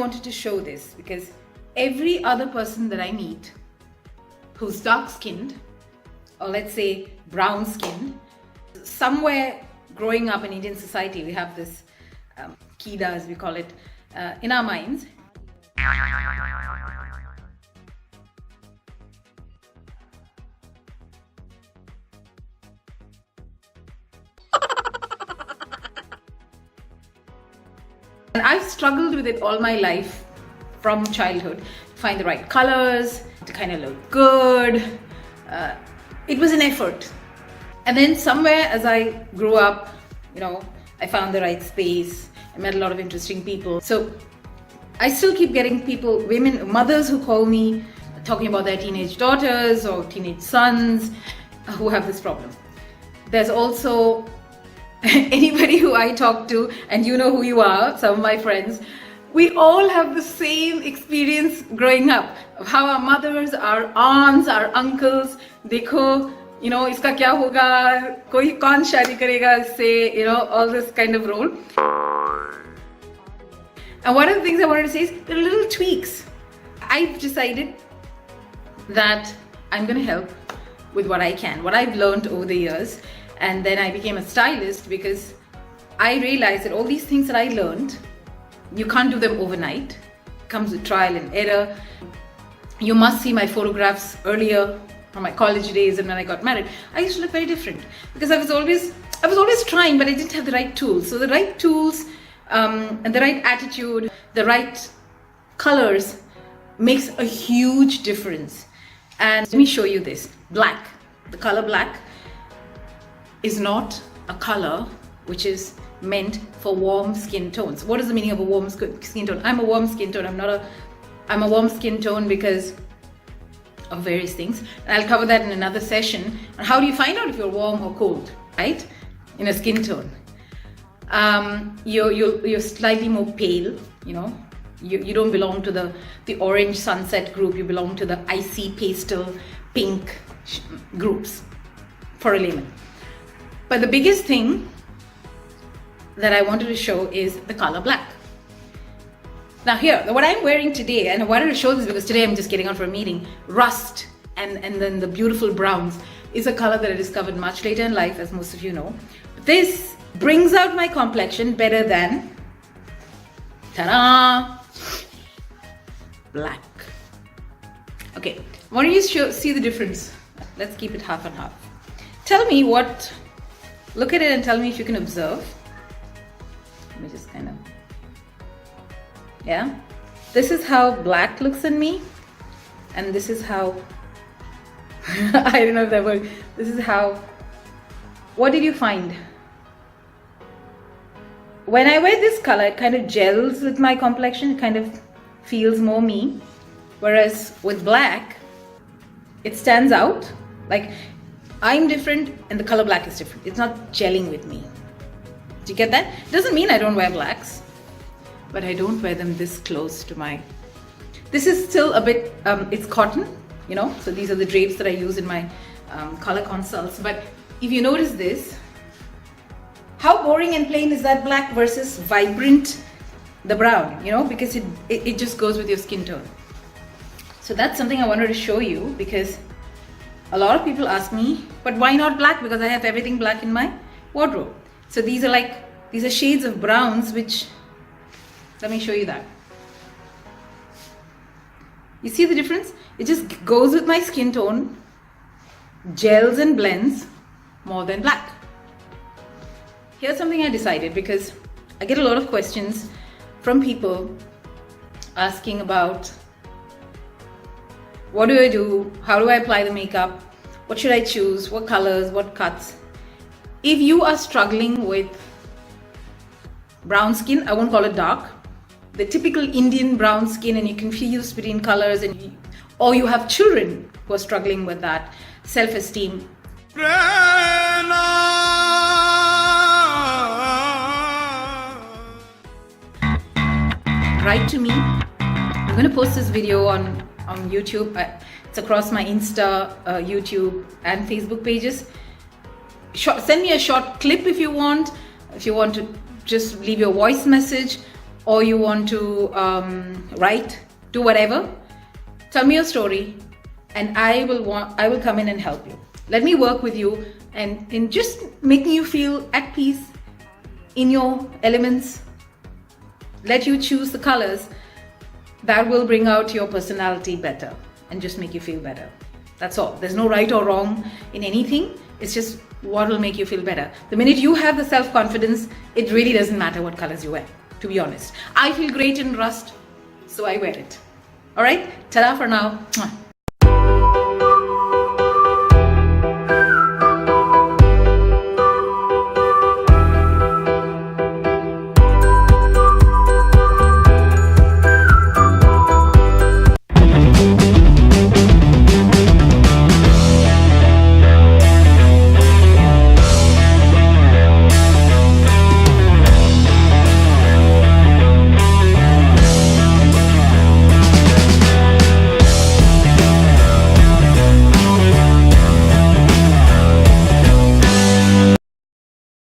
wanted to show this because every other person that I meet who's dark skinned, or let's say brown skinned, somewhere growing up in Indian society, we have this kida, as we call it, in our minds. And I've struggled with it all my life from childhood. Find the right colors, to kind of look good. It was an effort. And then somewhere as I grew up, I found the right space. I met a lot of interesting people. So I still keep getting people, women, mothers who call me talking about their teenage daughters or teenage sons who have this problem. There's also anybody who I talk to, and you know who you are, some of my friends, we all have the same experience growing up of how our mothers, our aunts, our uncles, dekho, iska kya hoga, koi kaun shadi karega isse, all this kind of role. And one of the things I wanted to say is there are little tweaks. I've decided that I'm going to help with what I can, what I've learned over the years. And then I became a stylist because I realized that all these things that I learned, you can't do them overnight. It comes with trial and error. You must see my photographs earlier from my college days and when I got married. I used to look very different because I was always trying, but I didn't have the right tools. So the right tools and the right attitude, the right colors makes a huge difference. And let me show you this. Black, the color black is not a color which is meant for warm skin tones. What is the meaning of a warm skin tone? I'm a warm skin tone. I'm a warm skin tone because of various things. And I'll cover that in another session. And how do you find out if you're warm or cold, right? In a skin tone. You're slightly more pale, You don't belong to the orange sunset group. You belong to the icy pastel pink groups, for a layman. But the biggest thing that I wanted to show is the color black. Now here, what I'm wearing today, and I wanted to show this because today I'm just getting out for a meeting, rust and then the beautiful browns is a color that I discovered much later in life, as most of you know. This brings out my complexion better than, ta-da, black. Okay, I want you to see the difference. Let's keep it half and half. Tell me look at it and tell me if you can observe. Let me just yeah. This is how black looks on me. And this is how, I don't know if that word, this is how, what did you find? When I wear this color, it kind of gels with my complexion. It kind of feels more me. Whereas with black, it stands out. Like, I'm different and the color black is different. It's not gelling with me. Do you get that? It doesn't mean I don't wear blacks, but I don't wear them this close to my... This is still a bit, it's cotton, so these are the drapes that I use in my color consults. But if you notice this, how boring and plain is that black versus vibrant, the brown, because it just goes with your skin tone. So that's something I wanted to show you because a lot of people ask me, but why not black? Because I have everything black in my wardrobe. So these are shades of browns, which, let me show you that. You see the difference? It just goes with my skin tone, gels and blends more than black. Here's something I decided because I get a lot of questions from people asking about what do I do? How do I apply the makeup? What should I choose? What colors? What cuts? If you are struggling with brown skin, I won't call it dark, the typical Indian brown skin, and you're confused between colors, or you have children who are struggling with that, self-esteem. Write to me. I'm going to post this video on YouTube. It's across my Insta, YouTube and Facebook pages. Send me a short clip if you want to just leave your voice message, or you want to write, do whatever, tell me your story and I will come in and help you. Let me work with you and in just making you feel at peace in your elements. Let you choose the colors that will bring out your personality better and just make you feel better. That's all. There's no right or wrong in anything. It's just what will make you feel better. The minute you have the self-confidence, it really doesn't matter what colors you wear, to be honest. I feel great in rust, so I wear it. All right? Ta-da for now. Mwah.